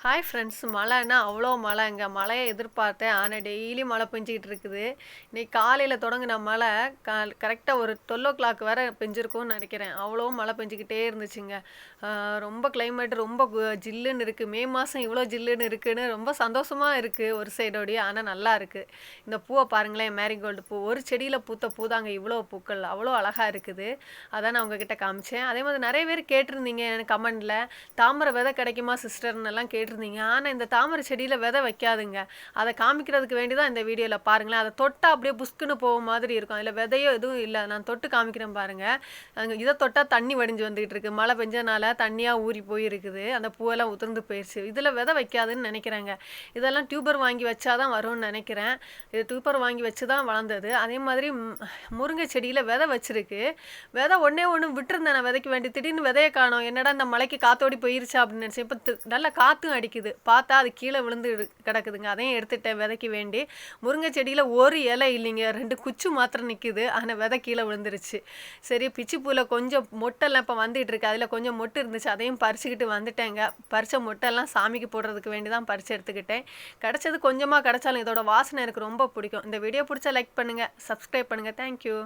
Hi friends, மழைன்னா அவ்வளோ மழைங்க. மழையை எதிர்பார்த்தேன். ஆனால் டெய்லி மழை பெஞ்சிக்கிட்டு இருக்குது. இன்னைக்கு காலையில் தொடங்கின மழை கரெக்டாக ஒரு 12 வரை பெஞ்சிருக்கும்னு நினைக்கிறேன். அவ்வளோ மழை பெஞ்சிக்கிட்டே இருந்துச்சுங்க. ரொம்ப கிளைமேட் ரொம்ப ஜில்லுன்னு இருக்குது. மே மாதம் இவ்வளோ ஜில்லுன்னு இருக்குன்னு ரொம்ப சந்தோஷமாக இருக்குது ஒரு சைடோடைய. ஆனால் நல்லா இருக்குது. இந்த பூவை பாருங்களேன், மேரிகோல்டு பூ. ஒரு செடியில் பூத்த பூ தாங்க இவ்வளோ பூக்கள். அவ்வளோ அழகாக இருக்குது. அதான் நான் உங்ககிட்ட காமிச்சேன். அதே மாதிரி நிறைய பேர் கேட்டிருந்தீங்க எனக்கு கமெண்டில், தாமரை விதை கிடைக்குமா சிஸ்டர்னு எல்லாம் கேட்டிருந்தீங்க. ஆனால் இந்த தாமரை செடியில் விதை வைக்காதுங்க. அதை காமிக்கிறதுக்கு வேண்டி தான் இந்த வீடியோவில் பாருங்களேன். அதை தொட்டால் அப்படியே புஷ்குன்னு போக மாதிரி இருக்கும். அதில் விதையோ எதுவும் இல்லை. நான் தொட்டு காமிக்கிறேன் பாருங்கள். அங்கே இதை தொட்டால் தண்ணி வடிஞ்சு வந்துகிட்டு இருக்கு. மழை பெஞ்சனால தண்ணியாக ஊறி போயிருக்குது. அந்த பூவெல்லாம் உதிர்ந்து போயிடுச்சு. இதில் விதை வைக்காதுன்னு நினைக்கிறேங்க. இதெல்லாம் டியூபர் வாங்கி வச்சாதான் வரும்னு நினைக்கிறேன். இது டியூபர் வாங்கி வச்சு தான் வளர்ந்தது. அதே மாதிரி முருங்கை செடியில் விதை வச்சிருக்கு. விதை ஒன்றே ஒன்று விட்டுருந்தேன் நான் விதைக்க வேண்டி. திடீர்னு விதையை காணோம். என்னடா இந்த மலைக்கு காத்தோடி போயிருச்சா அப்படின்னு நினச்சேன். இப்போ நல்லா காற்றும் அடிக்குது. பார்த்தா அது கீழே விழுந்து கிடக்குதுங்க. அதையும் எடுத்துட்டேன் விதைக்கு வேண்டி. முருங்கை செடியில் ஒரு இலை இல்லைங்க, 2 குச்சி மாத்திரம் நிற்குது. ஆனால் விதை கீழே விழுந்துருச்சு. சரி, பிச்சி பூவில் கொஞ்சம் மொட்டெல்லாம் இப்போ வந்துட்டு இருக்கு. அதில் கொஞ்சம் மொட்டு இருந்துச்சு. அதையும் பறிச்சுக்கிட்டு வந்துட்டேங்க. பறித்த மொட்டெல்லாம் சாமிக்கு போடுறதுக்கு வேண்டி தான் பறித்து எடுத்துக்கிட்டேன். கிடச்சது கொஞ்சமாக கிடச்சாலும் இதோட வாசனை எனக்கு ரொம்ப பிடிக்கும். இந்த வீடியோ பிடிச்சா லைக் பண்ணுங்கள், சப்ஸ்கிரைப் பண்ணுங்கள். தேங்க்யூ.